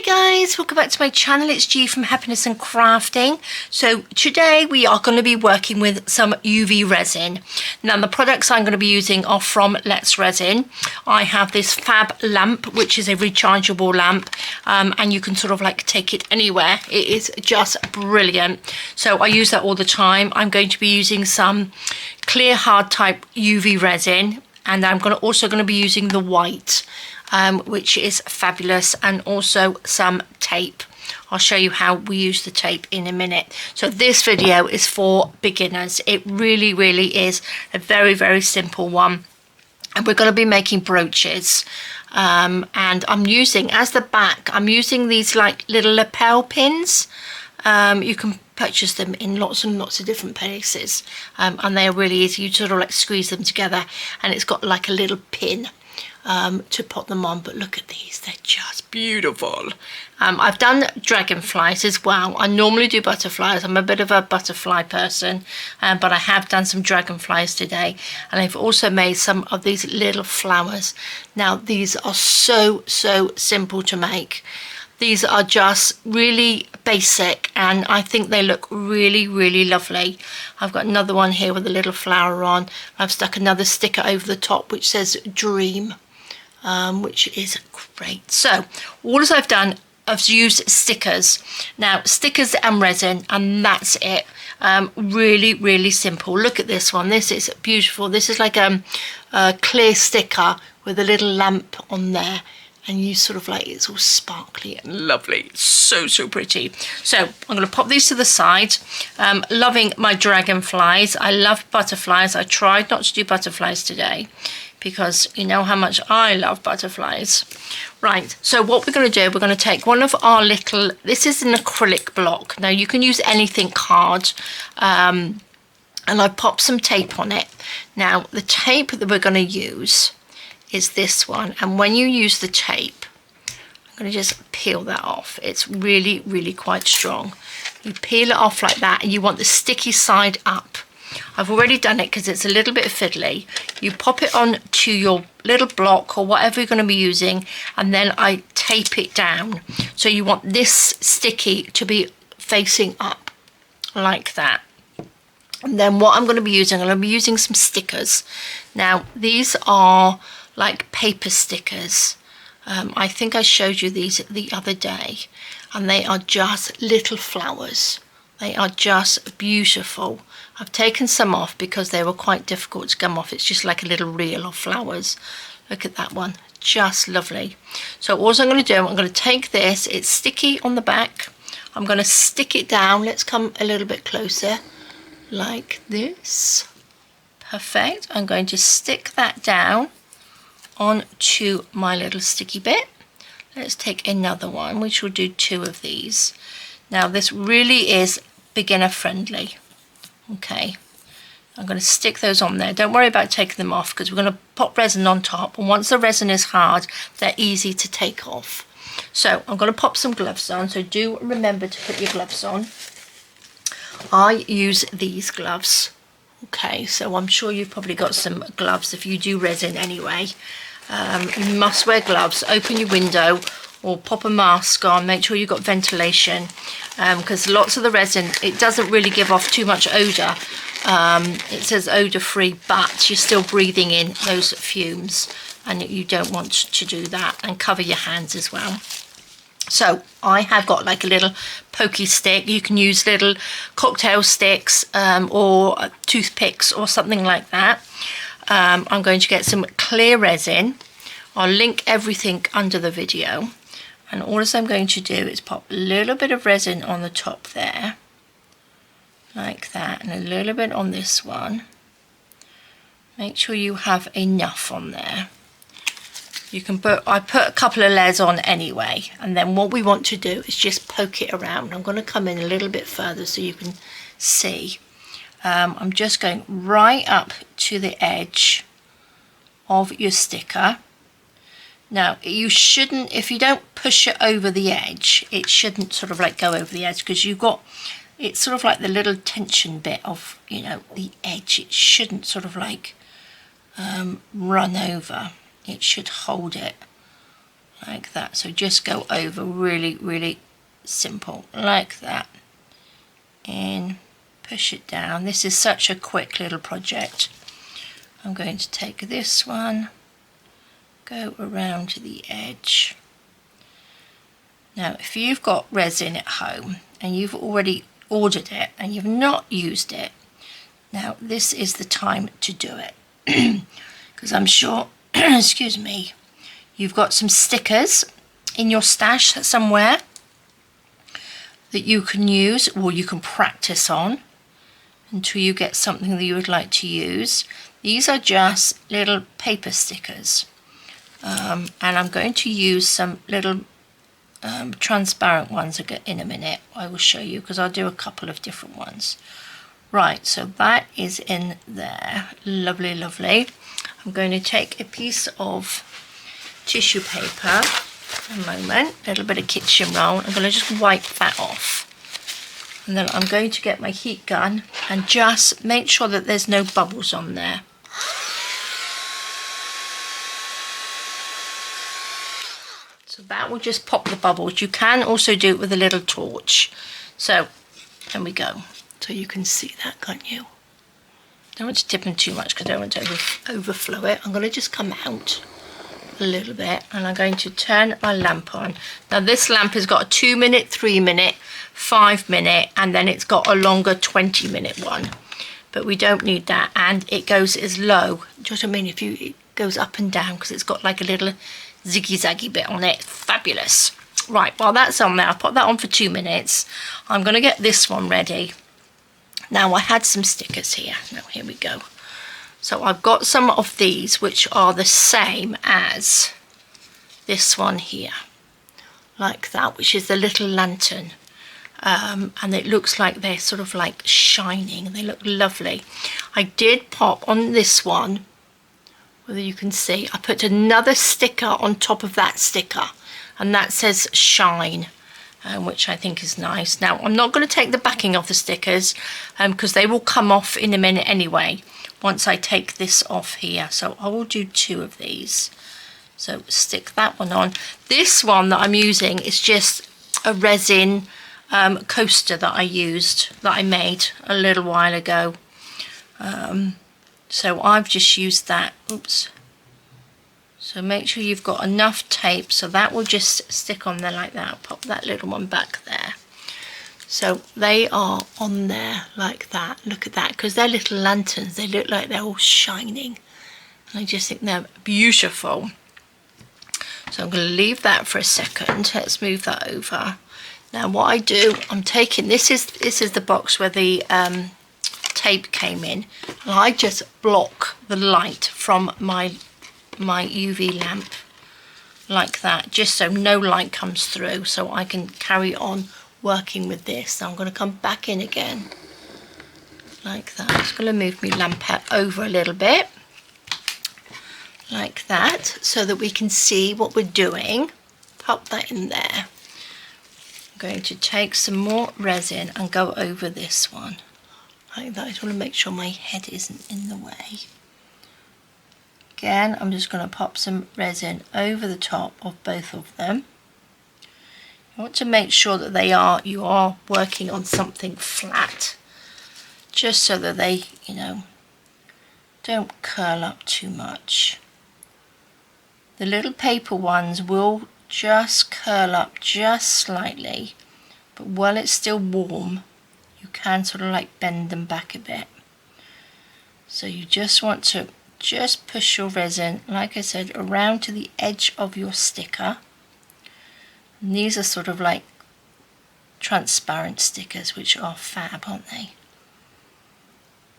Hi guys, welcome back to my channel. It's G from Happiness and Crafting. So today we are going to be working with some UV resin. Now the products I'm going to be using are from Let's Resin. I have this fab lamp, which is a rechargeable lamp, and you can sort of like take it anywhere. It is just brilliant. So I use that all the time. I'm going to be using some clear hard type UV resin, and I'm also going to be using the white. Which is fabulous, and also some tape. I'll show you how we use the tape in a minute. So this video is for beginners. It really is a very simple one, and we're going to be making brooches, and I'm using as the back, I'm using these like little lapel pins. You can purchase them in lots and lots of different places, and they're really easy. You sort of like squeeze them together and it's got like a little pin to put them on. But look at these, they're just beautiful. I've done dragonflies as well. I normally do butterflies. I'm a bit of a butterfly person, but I have done some dragonflies today, and I've also made some of these little flowers. Now these are so simple to make. These are just really basic, and I think they look really lovely. I've got another one here with a little flower on. I've stuck another sticker over the top which says dream, which is great. So all I've done, I've used stickers. Now stickers and resin, and that's it. Really simple. Look at this one. This is beautiful. This is like a clear sticker with a little lamp on there, and you sort of like, it's all sparkly and lovely. So pretty. So I'm going to pop these to the side. Loving my dragonflies. I love butterflies. I tried not to do butterflies today because you know how much I love butterflies. Right, so what we're going to do, we're going to take one of our little, this is an acrylic block. Now you can use anything hard, and I've popped some tape on it. Now the tape that we're going to use is this one, and when you use the tape, I'm going to just peel that off. It's really quite strong. You peel it off like that, and you want the sticky side up. I've already done it because it's a little bit fiddly. You pop it on to your little block or whatever you're going to be using, and then I tape it down. So you want this sticky to be facing up like that. And then what I'm going to be using, I'm going to be using some stickers. Now these are like paper stickers. I think I showed you these the other day, and they are just little flowers. They are just beautiful. I've taken some off because they were quite difficult to come off. It's just like a little reel of flowers. Look at that one, just lovely. So all I'm going to do, I'm going to take this, it's sticky on the back, I'm going to stick it down. Let's come a little bit closer like this. Perfect. I'm going to stick that down onto my little sticky bit. Let's take another one, which will do 2 of these. Now this really is beginner friendly. Okay, I'm going to stick those on there. Don't worry about taking them off because we're going to pop resin on top, and once the resin is hard, they're easy to take off. So I'm going to pop some gloves on, so do remember to put your gloves on. I use these gloves. Okay, so I'm sure you've probably got some gloves if you do resin anyway. You must wear gloves. Open your window or pop a mask on. Make sure you've got ventilation, because lots of the resin, it doesn't really give off too much odour. It says odour free, but you're still breathing in those fumes, and you don't want to do that. And cover your hands as well. So I have got like a little pokey stick. You can use little cocktail sticks, or toothpicks or something like that. I'm going to get some clear resin. I'll link everything under the video. And all I'm going to do is pop a little bit of resin on the top there, like that, and a little bit on this one. Make sure you have enough on there. You can put, I put a couple of layers on anyway, and then what we want to do is just poke it around. I'm going to come in a little bit further so you can see. I'm just going right up to the edge of your sticker. Now you shouldn't, if you don't push it over the edge, it shouldn't sort of like go over the edge, because you've got, it's sort of like the little tension bit of, you know, the edge. It shouldn't sort of like run over. It should hold it like that. So just go over really simple like that, and push it down. This is such a quick little project. I'm going to take this one, go around to the edge. Now if you've got resin at home and you've already ordered it and you've not used it, now this is the time to do it. Because I'm sure excuse me, you've got some stickers in your stash somewhere that you can use or you can practice on until you get something that you would like to use. These are just little paper stickers, and I'm going to use some little transparent ones in a minute. I will show you because I'll do a couple of different ones. Right, so that is in there. Lovely, lovely. I'm going to take a piece of tissue paper, a moment, a little bit of kitchen roll. I'm going to just wipe that off. And then I'm going to get my heat gun and just make sure that there's no bubbles on there. So that will just pop the bubbles. You can also do it with a little torch. So there we go. So you can see that, can't you? Don't want to dip in too much because I don't want to overflow it. I'm going to just come out a little bit and I'm going to turn my lamp on. Now this lamp has got a 2 minute, 3 minute, 5 minute, and then it's got a longer 20-minute one. But we don't need that, and it goes as low. Do you know what I mean? It goes up and down because it's got like a little ziggy-zaggy bit on it. Fabulous. Right, while that's on there, I'll put that on for 2 minutes. I'm going to get this one ready. Now I had some stickers here. Now here we go. So I've got some of these which are the same as this one here, like that, which is the little lantern, and it looks like they're sort of like shining and they look lovely. I did pop on this one, whether you can see, I put another sticker on top of that sticker, and that says shine, which I think is nice. Now I'm not going to take the backing of the stickers because they will come off in a minute anyway once I take this off here. So I will do 2 of these. So stick that one on. This one that I'm using is just a resin coaster that I made a little while ago. So I've just used that. Oops. So make sure you've got enough tape, so that will just stick on there like that. I'll pop that little one back there. So they are on there like that. Look at that, because they're little lanterns. They look like they're all shining. And I just think they're beautiful. So I'm going to leave that for a second. Let's move that over. Now what I do, I'm taking, this is the box where the tape came in. And I just block the light from my UV lamp like that, just so no light comes through, so I can carry on working with this. So I'm going to come back in again like that. I'm just going to move my lamp over a little bit like that so that we can see what we're doing. Pop that in there. I'm going to take some more resin and go over this one like that. I just want to make sure my head isn't in the way. Again, I'm just going to pop some resin over the top of both of them. You want to make sure that you are working on something flat, just so that they, you know, don't curl up too much. The little paper ones will just curl up just slightly, but while it's still warm, you can sort of like bend them back a bit. So you just want to just push your resin, like I said, around to the edge of your sticker. And these are sort of like transparent stickers, which are fab, aren't they?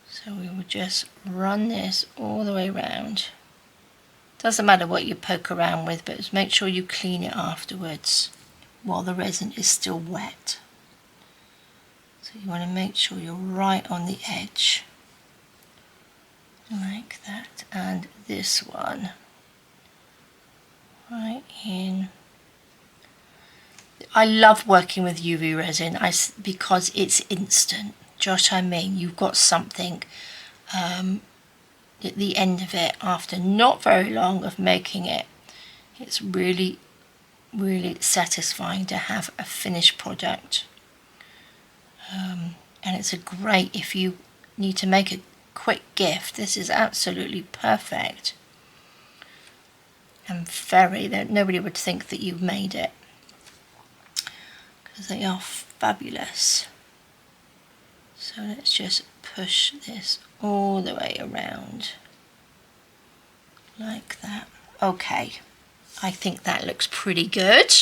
So we will just run this all the way around. Doesn't matter what you poke around with, but just make sure you clean it afterwards while the resin is still wet. So you want to make sure you're right on the edge. Like that, and this one right in. I love working with UV resin because it's instant. Do you know what I mean? You've got something at the end of it after not very long of making it. It's really really satisfying to have a finished product. And it's a great if you need to make a quick gift. This is absolutely perfect. And nobody would think that you've made it, because they are fabulous. So let's just push this all the way around like that. Okay, I think that looks pretty good.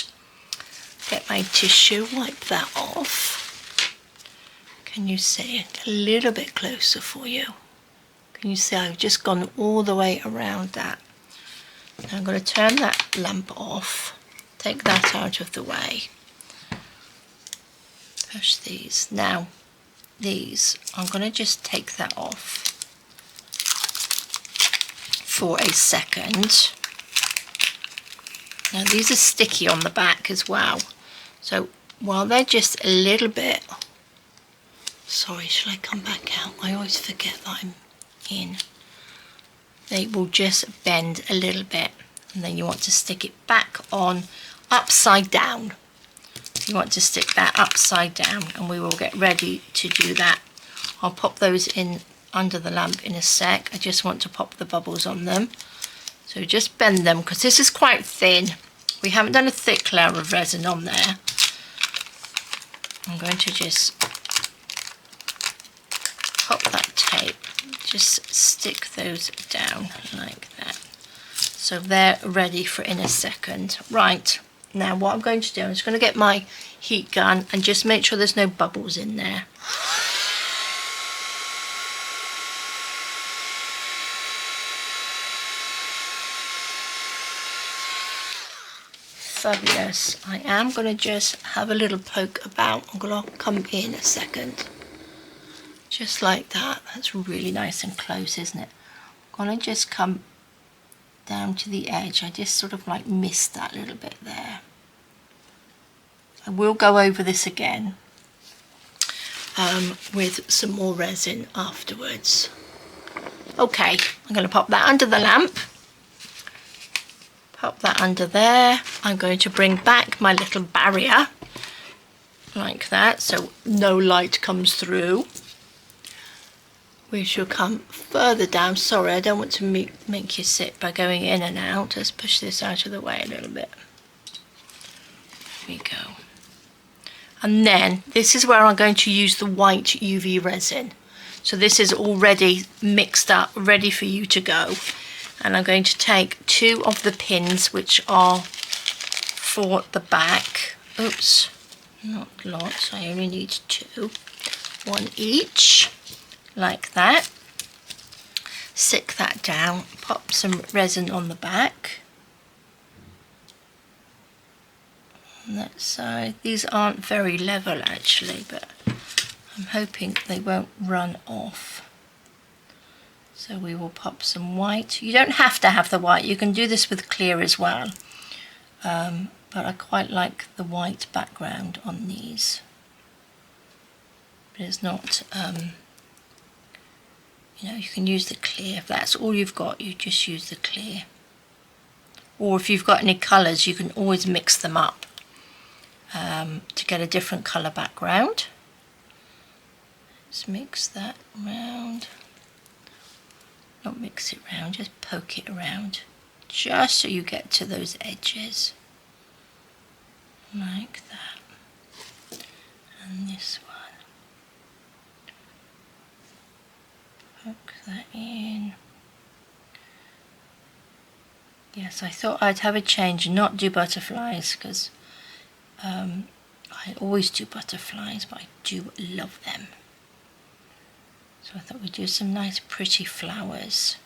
Get my tissue, wipe that off. Can you see it a little bit closer for you? Can you see I've just gone all the way around that? Now I'm going to turn that lamp off, take that out of the way, push these. Now these, I'm going to just take that off for a second. Now these are sticky on the back as well, so while they're just a little bit, sorry, shall I come back out? I always forget that I'm in. They will just bend a little bit, and then you want to stick it back on upside down. You want to stick that upside down, and we will get ready to do that. I'll pop those in under the lamp in a sec. I just want to pop the bubbles on them. So just bend them, because this is quite thin. We haven't done a thick layer of resin on there. I'm going to just pop that tape, just stick those down like that. So they're ready for in a second. Right, now what I'm going to do, I'm just going to get my heat gun and just make sure there's no bubbles in there. Fabulous. I am going to just have a little poke about. I'm going to come in a second. Just like that. That's really nice and close, isn't it? I'm going to just come down to the edge. I just sort of like missed that little bit there. I will go over this again with some more resin afterwards. Okay, I'm going to pop that under the lamp. Pop that under there. I'm going to bring back my little barrier like that, so no light comes through. We shall come further down. Sorry, I don't want to make you sit by going in and out. Let's push this out of the way a little bit. There we go. And then this is where I'm going to use the white UV resin. So this is already mixed up, ready for you to go. And I'm going to take 2 of the pins, which are for the back. Oops, not lots, I only need 2. 1 each, like that. Stick that down, pop some resin on the back. On that side, these aren't very level actually, but I'm hoping they won't run off. So we will pop some white. You don't have to have the white, you can do this with clear as well. But I quite like the white background on these. But it's not, you know, you can use the clear. If that's all you've got, you just use the clear. Or if you've got any colours, you can always mix them up to get a different colour background. Let's mix that around. Not mix it round, just poke it around, just so you get to those edges, like that. And this one, poke that in. Yes, I thought I'd have a change and not do butterflies, because I always do butterflies, but I do love them. So I thought we'd do some nice pretty flowers.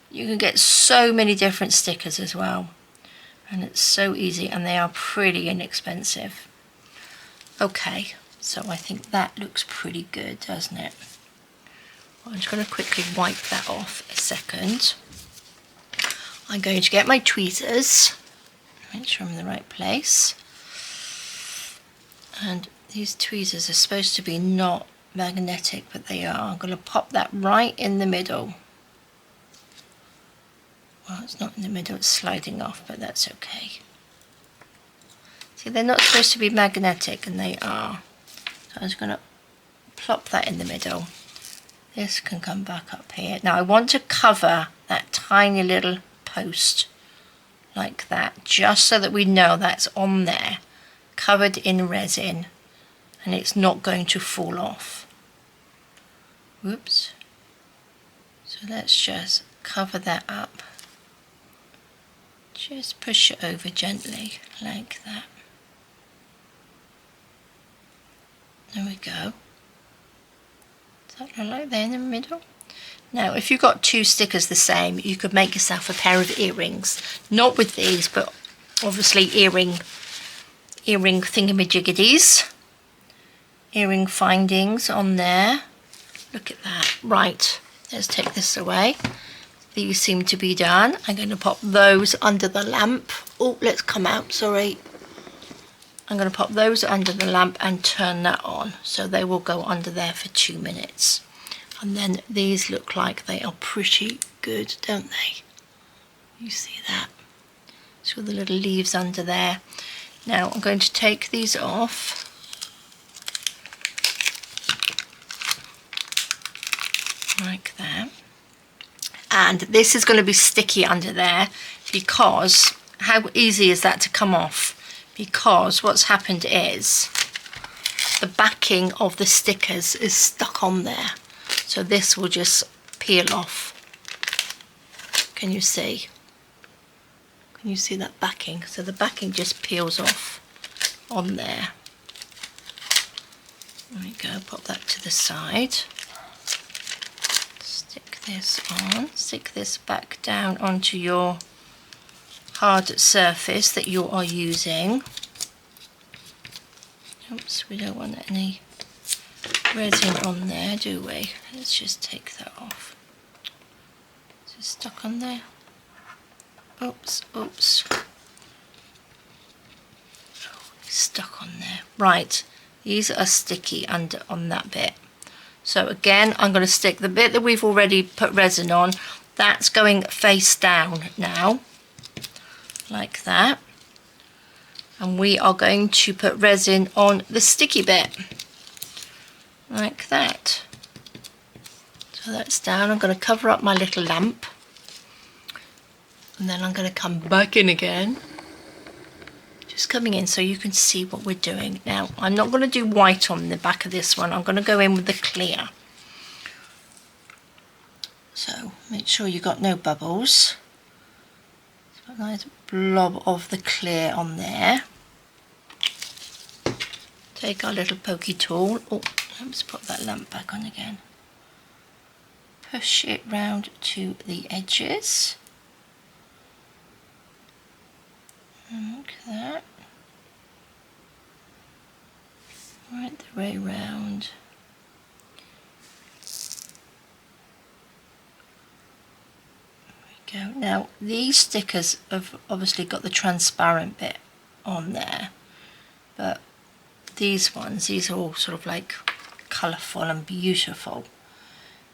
You can get so many different stickers as well, and it's so easy, and they are pretty inexpensive. Okay, so I think that looks pretty good, doesn't it? Well, I'm just going to quickly wipe that off a second. I'm going to get my tweezers, make sure I'm in the right place. And these tweezers are supposed to be not magnetic, but they are. I'm going to pop that right in the middle. Well, it's not in the middle, it's sliding off, but that's okay. See, they're not supposed to be magnetic, and they are. So I'm just going to plop that in the middle. This can come back up here. Now I want to cover that tiny little post like that, just so that we know that's on there, covered in resin, and it's not going to fall off. Whoops. So let's just cover that up. Just push it over gently like that. There we go. Does that look like they're in the middle? Now, if you've got two stickers the same, you could make yourself a pair of earrings. Not with these, but obviously earring thingamajiggities. Earring findings on there. Look at that. Right, let's take this away. These seem to be done. I'm going to pop those under the lamp. Oh, let's come out, sorry. I'm going to pop those under the lamp and turn that on. So they will go under there for 2 minutes. And then these look like they are pretty good, don't they? You see that? So the little leaves under there. Now I'm going to take these off. Like that. And this is going to be sticky under there because how easy is that to come off? Because what's happened is the backing of the stickers is stuck on there. So this will just peel off. Can you see? Can you see that backing? So the backing just peels off on there. There we go, pop that to the side. Stick this on, stick this back down onto your hard surface that you are using. Oops, we don't want any resin on there, do we? Let's just take that off. Is it stuck on there? Oops, oops. Oh, it's stuck on there. Right, these are sticky under on that bit. So again, I'm going to stick the bit that we've already put resin on. That's going face down now, like that. And we are going to put resin on the sticky bit, like that. So that's down. I'm going to cover up my little lamp. And then I'm going to come back in again. Just coming in so you can see what we're doing. Now, I'm not going to do white on the back of this one. I'm going to go in with the clear. So, make sure you've got no bubbles. So a nice blob of the clear on there. Take our little pokey tool. Oh, let's put that lamp back on again. Push it round to the edges. Like that. Right the way round. There we go. Now these stickers have obviously got the transparent bit on there, but these ones, these are all sort of like colourful and beautiful.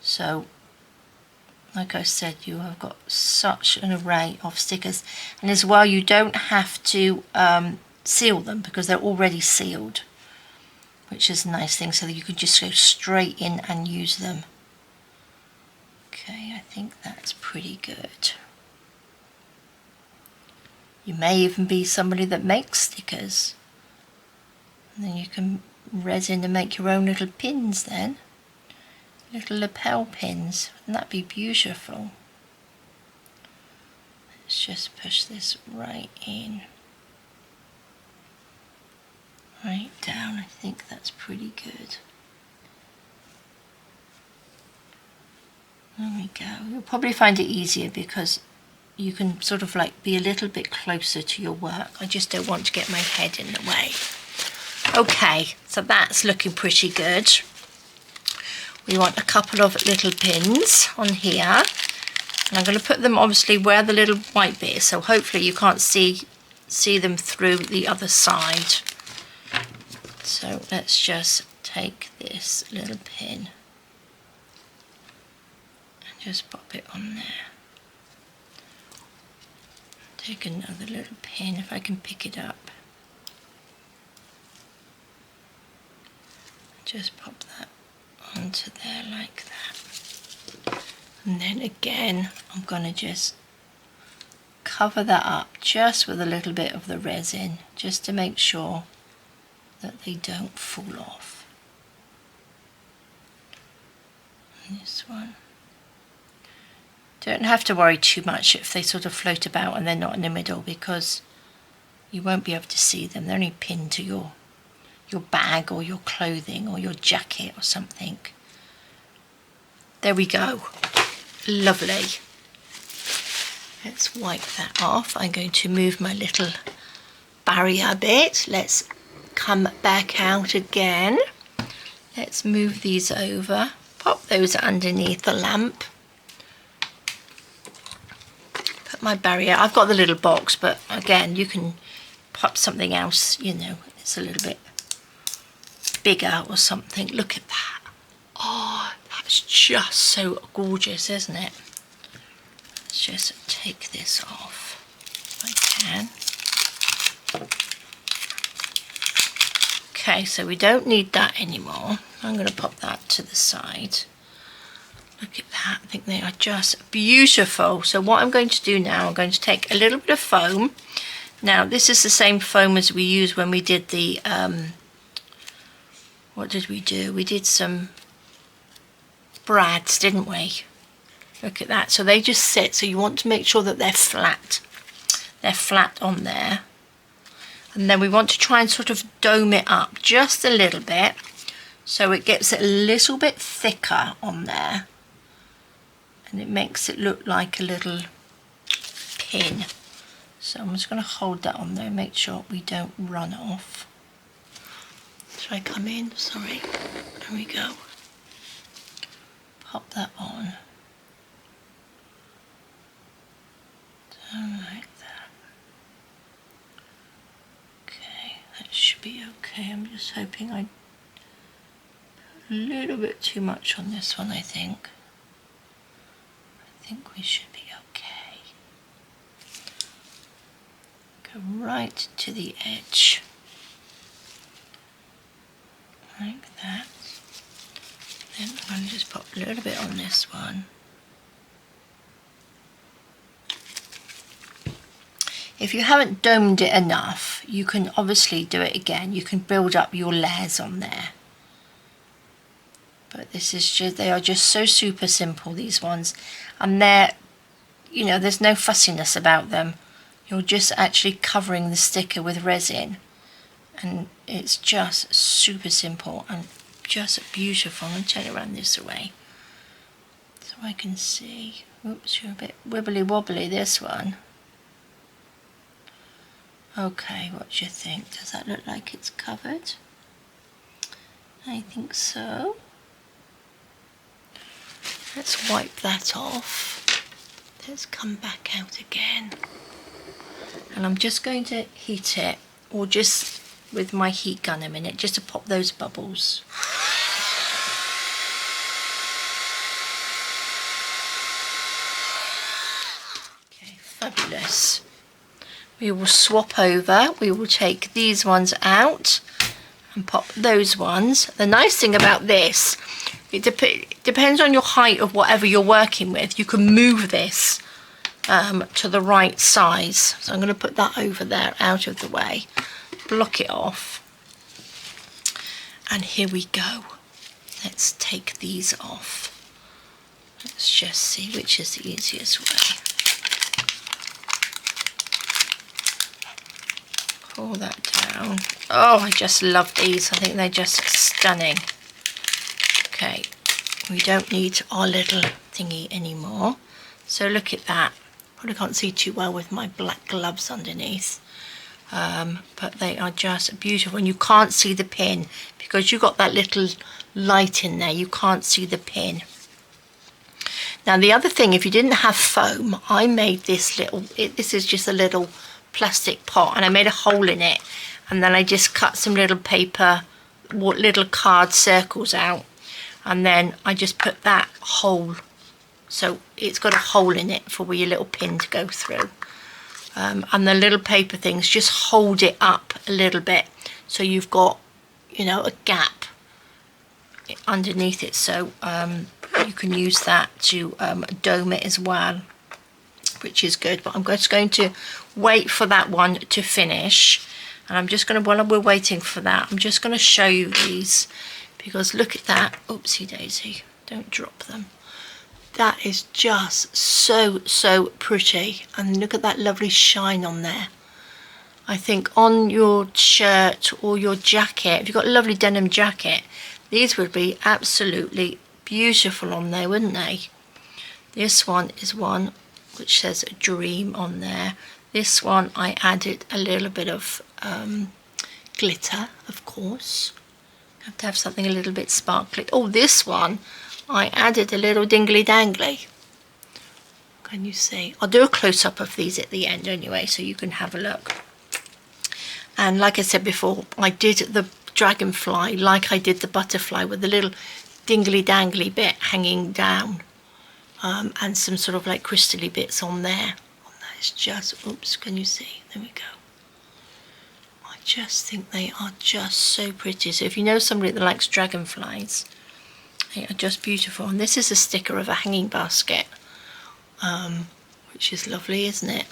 So like I said, you have got such an array of stickers, and as well you don't have to seal them because they're already sealed, which is a nice thing, so that you can just go straight in and use them. Okay, I think that's pretty good. You may even be somebody that makes stickers, and then you can resin and make your own little pins then. Little lapel pins. Wouldn't that be beautiful? Let's just push this right in. Right down. I think that's pretty good. There we go. You'll probably find it easier because you can sort of like be a little bit closer to your work. I just don't want to get my head in the way. Okay, so that's looking pretty good. We want a couple of little pins on here, and I'm going to put them obviously where the little white bit is, so hopefully you can't see them through the other side. So let's just take this little pin and just pop it on there. Take another little pin if I can pick it up. Just pop that onto there like that. And then again, I'm going to just cover that up just with a little bit of the resin, just to make sure that they don't fall off. And this one. Don't have to worry too much if they sort of float about and they're not in the middle, because you won't be able to see them. They're only pinned to your bag or your clothing or your jacket or something. There we go. Lovely. Let's wipe that off. I'm going to move my little barrier a bit. Let's come back out again. Let's move these over. Pop those underneath the lamp. Put my barrier. I've got the little box, but again, you can pop something else, you know, it's a little bit bigger or something. Look at that. Oh, that's just so gorgeous, isn't it? Let's just take this off if I can. Okay, so we don't need that anymore. I'm going to pop that to the side. Look at that. I think they are just beautiful. So what I'm going to do now, I'm going to take a little bit of foam. Now, this is the same foam as we used when we did the, what did we do? We did some brads, didn't we? Look at that. So they just sit. So you want to make sure that they're flat. They're flat on there. And then we want to try and sort of dome it up just a little bit, so it gets a little bit thicker on there. And it makes it look like a little pin. So I'm just going to hold that on there, make sure we don't run off. Should I come in? Sorry. There we go. Pop that on. Down like that. Okay, that should be okay. I'm just hoping I put a little bit too much on this one, I think. I think we should be okay. Go right to the edge. Like that. Then I'm going to just pop a little bit on this one. If you haven't domed it enough, you can obviously do it again. You can build up your layers on there. But this is just, they are just so super simple, these ones. And they're, you know, there's no fussiness about them. You're just actually covering the sticker with resin. And it's just super simple and just beautiful. I'm going to turn it around this way so I can see. Oops, you're a bit wibbly wobbly, this one. Okay, what do you think? Does that look like it's covered? I think so. Let's wipe that off. Let's come back out again. And I'm just going to heat it, or just with my heat gun a minute, just to pop those bubbles. Okay, fabulous. We will swap over. We will take these ones out and pop those ones. The nice thing about this, it depends on your height of whatever you're working with. You can move this to the right size. So I'm going to put that over there out of the way. Block it off. And here we go. Let's take these off. Let's just see which is the easiest way. Pull that down. Oh, I just love these. I think they're just stunning. Okay, we don't need our little thingy anymore. So look at that. Probably can't see too well with my black gloves underneath. But they are just beautiful. And you can't see the pin because you've got that little light in there. You can't see the pin. Now the other thing, if you didn't have foam, I made this little, this is just a little plastic pot, and I made a hole in it, and then I just cut some little paper, little card circles out, and then I just put that hole, so it's got a hole in it for where your little pin to go through, and the little paper things just hold it up a little bit, so you've got, you know, a gap underneath it, so you can use that to dome it as well, which is good. But I'm just going to wait for that one to finish, and I'm just going to, while we're waiting for that, I'm just going to show you these, because look at that. Oopsie daisy, don't drop them. That is just so pretty, and look at that lovely shine on there. I think on your shirt or your jacket, if you've got a lovely denim jacket, these would be absolutely beautiful on there, wouldn't they? This one is one which says a dream on there. This one I added a little bit of glitter, of course. Have to have something a little bit sparkly. Oh, this one I added a little dingly dangly. Can you see? I'll do a close-up of these at the end anyway, so you can have a look. And like I said before, I did the dragonfly like I did the butterfly, with a little dingly dangly bit hanging down, and some sort of like crystally bits on there. Oh, that is just, oops, can you see? There we go. I just think they are just so pretty. So if you know somebody that likes dragonflies, they are just beautiful. And this is a sticker of a hanging basket, which is lovely, isn't it?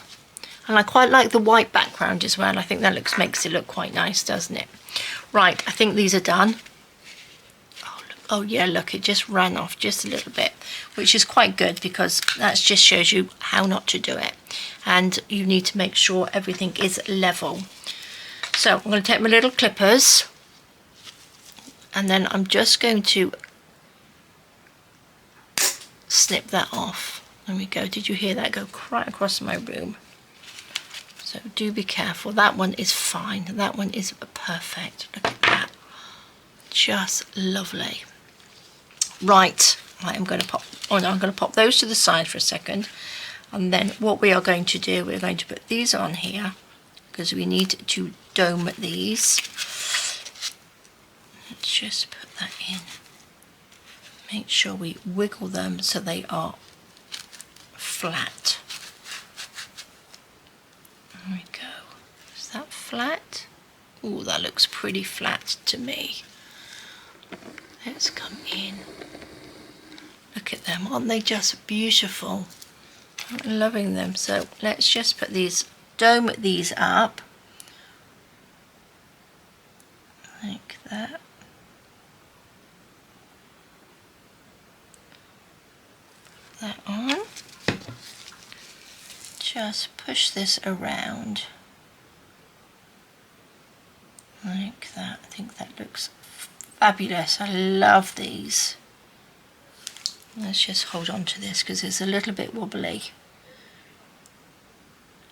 And I quite like the white background as well. I think that makes it look quite nice, doesn't it? Right, I think these are done. Oh yeah, look, it just ran off just a little bit, which is quite good, because that just shows you how not to do it. And you need to make sure everything is level. So I'm going to take my little clippers, and then I'm just going to snip that off. There we go. Did you hear that go right across my room? So do be careful. That one is fine. That one is perfect. Look at that. Just lovely. Right, I'm going to pop. Oh no, I'm going to pop those to the side for a second, and then what we are going to do, we're going to put these on here, because we need to dome these. Let's just put that in. Make sure we wiggle them so they are flat. There we go. Is that flat? Oh, that looks pretty flat to me. Let's come in. Look at them. Aren't they just beautiful? I'm loving them. So let's just put these, dome these up. Like that. Put that on. Just push this around like that. I think that looks fabulous. I love these. Let's just hold on to this because it's a little bit wobbly.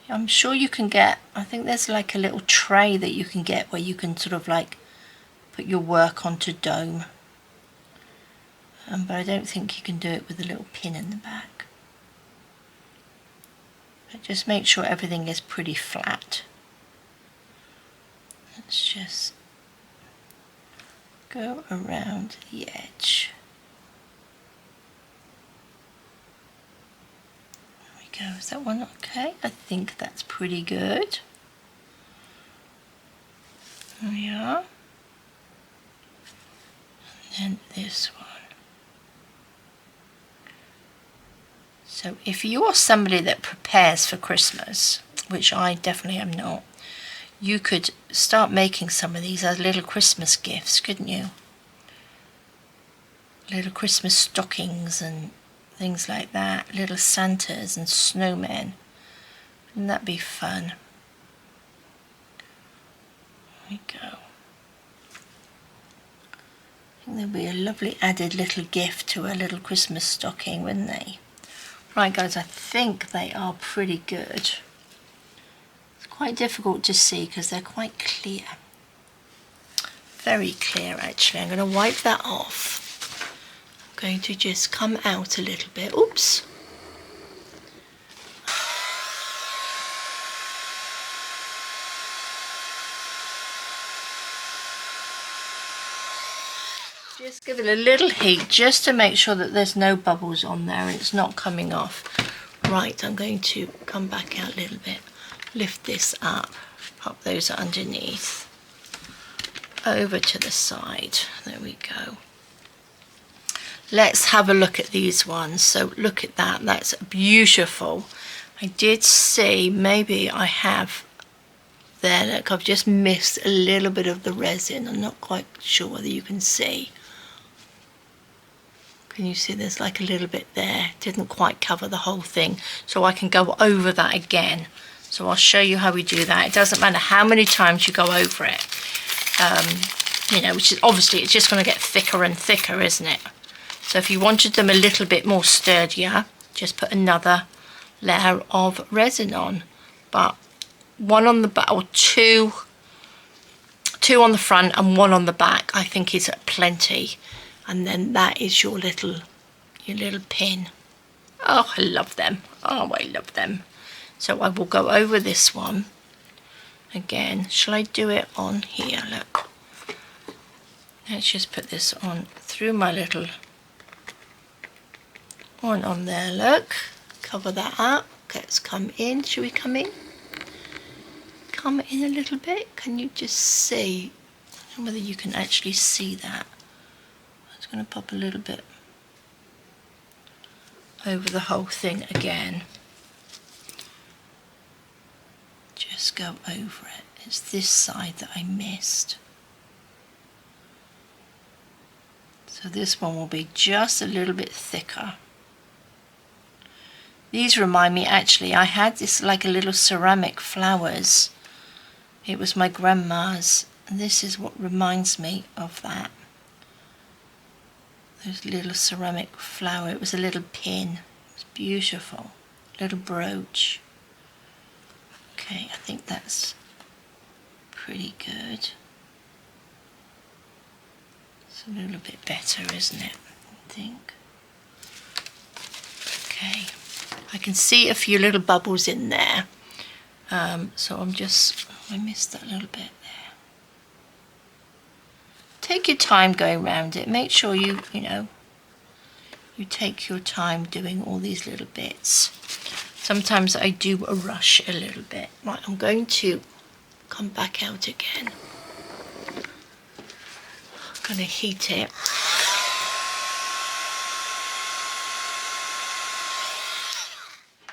I'm sure you can get, I think there's like a little tray that you can get where you can sort of like put your work onto dome. But I don't think you can do it with a little pin in the back. But just make sure everything is pretty flat. Let's just go around the edge. There we go. Is that one okay? I think that's pretty good. There we are. And then this one. So if you're somebody that prepares for Christmas, which I definitely am not, you could start making some of these as little Christmas gifts, couldn't you? Little Christmas stockings and things like that, little Santas and snowmen. Wouldn't that be fun? There we go. I think there'd be a lovely added little gift to a little Christmas stocking, wouldn't they? Right guys, I think they are pretty good. It's quite difficult to see because they're quite clear. Very clear actually. I'm going to wipe that off. I'm going to just come out a little bit. Oops. Just give it a little heat just to make sure that there's no bubbles on there and it's not coming off. Right, I'm going to come back out a little bit, lift this up, pop those underneath, over to the side. There we go. let's have a look at these ones. So look at that, that's beautiful. I did see, maybe I have there, look, I've just missed a little bit of the resin. I'm not quite sure whether you can see. Can you see there's like a little bit there? Didn't quite cover the whole thing. So I can go over that again. So I'll show you how we do that. It doesn't matter how many times you go over it. You know, which is obviously it's just going to get thicker and thicker, isn't it? So if you wanted them a little bit more sturdier, just put another layer of resin on. But one on the back, or two on the front and one on the back, I think is plenty. And then that is your little pin. Oh, I love them. Oh, I love them. So I will go over this one again. Shall I do it on here? Look. Let's just put this on through my little one on there. Look. Cover that up. Let's come in. Should we come in? Come in a little bit. Can you just see? I don't know whether you can actually see that. Going to pop a little bit over the whole thing again. Just go over it. It's this side that I missed. So this one will be just a little bit thicker. These remind me, actually, I had this like a little ceramic flowers. It was my grandma's, and this is what reminds me of that. There's a little ceramic flower. It was a little pin. It was beautiful. Little brooch. Okay, I think that's pretty good. It's a little bit better, isn't it? I think. Okay. I can see a few little bubbles in there. So I missed that little bit. Take your time going around it. Make sure you take your time doing all these little bits. Sometimes I do a rush a little bit. Right, I'm going to come back out again. I'm going to heat it.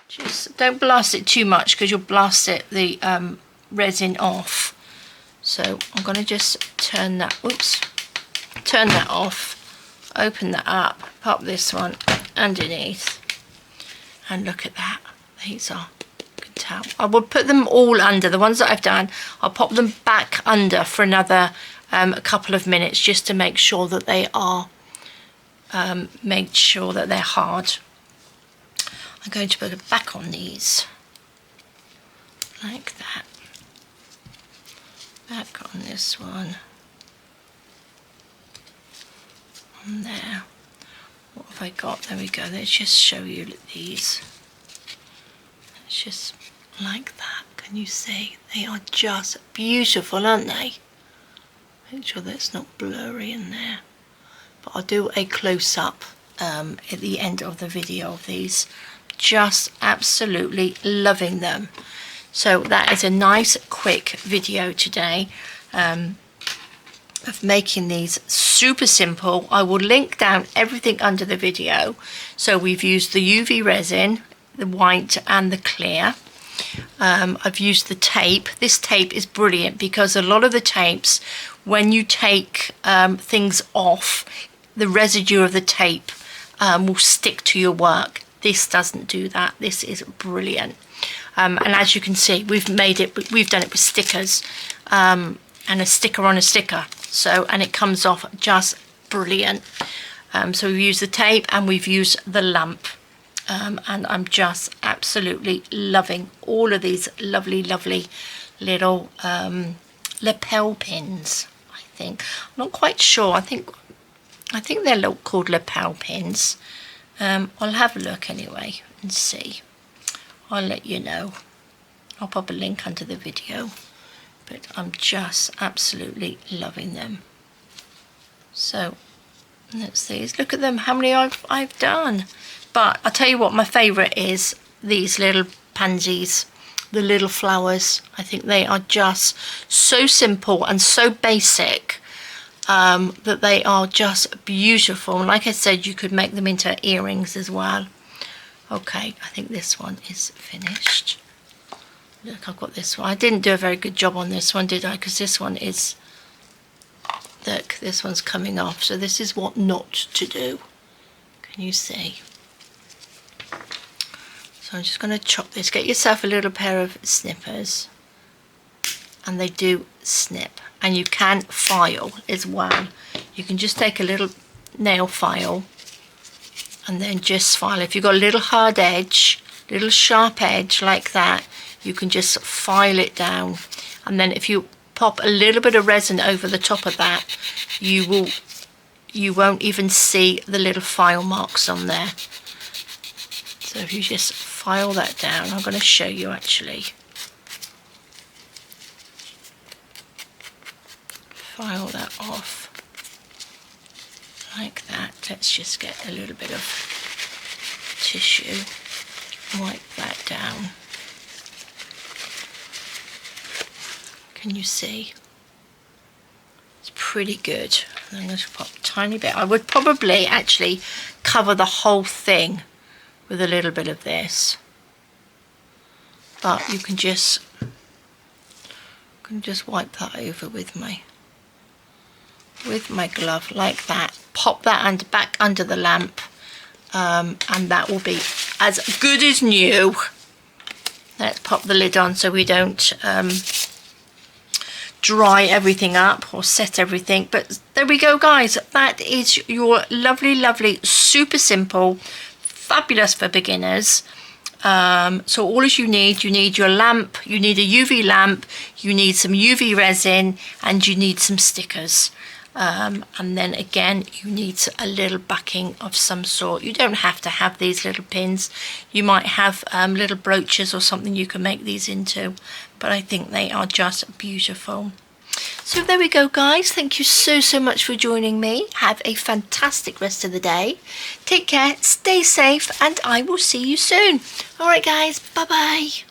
Just don't blast it too much because you'll blast the resin off. So I'm going to just turn that off, open that up, pop this one underneath, and look at that. These are, you can tell. I will put them all under, the ones that I've done, I'll pop them back under for another a couple of minutes just to make sure that they are, make sure that they're hard. I'm going to put it back on these, like that. Back on this one, on there. What have I got? There we go. Let's just show you these. It's just like that. Can you see? They are just beautiful, aren't they? Make sure that it's not blurry in there. But I'll do a close-up at the end of the video of these. Just absolutely loving them. So that is a nice quick video today of making these super simple. I will link down everything under the video. So we've used the UV resin, the white and the clear. I've used the tape. This tape is brilliant because a lot of the tapes, when you take things off, the residue of the tape will stick to your work. This doesn't do that. This is brilliant. And as you can see, we've done it with stickers and a sticker on a sticker. So, and it comes off just brilliant. So we've used the tape and we've used the lamp. And I'm just absolutely loving all of these lovely, lovely little lapel pins, I think. I'm not quite sure. I think they're called lapel pins. I'll have a look anyway and see. I'll let you know. I'll pop a link under the video, but I'm just absolutely loving them. So let's see, look at them, how many I've done. But I'll tell you what, my favourite is these little pansies, the little flowers. I think they are just so simple and so basic, that they are just beautiful. And like I said, you could make them into earrings as well. Okay, I think this one is finished. Look, I've got this one. I didn't do a very good job on this one, did I? Because this one is, look, this one's coming off. So this is what not to do. Can you see? So I'm just going to chop this. Get yourself a little pair of snippers. And they do snip. And you can file as well. You can just take a little nail file and then just file. If you've got a little hard edge, little sharp edge like that, you can just file it down. And then if you pop a little bit of resin over the top of that, you won't even see the little file marks on there. So if you just file that down, I'm going to show you actually. File that off like that. Let's just get a little bit of tissue, wipe that down. Can you see? It's pretty good. I'm going to pop a tiny bit. I would probably actually cover the whole thing with a little bit of this, but you can just wipe that over with my glove like that. Pop that back under the lamp, and that will be as good as new. Let's pop the lid on so we don't dry everything up or set everything. But there we go, guys. That is your lovely, super simple, fabulous for beginners. So all you need your lamp, you need a UV lamp, you need some UV resin, and you need some stickers. And then again, you need a little backing of some sort. You don't have to have these little pins. You might have little brooches or something you can make these into, but I think they are just beautiful. So there we go, guys. Thank you so much for joining me. Have a fantastic rest of the day. Take care, stay safe, and I will see you soon. All right, guys, bye-bye.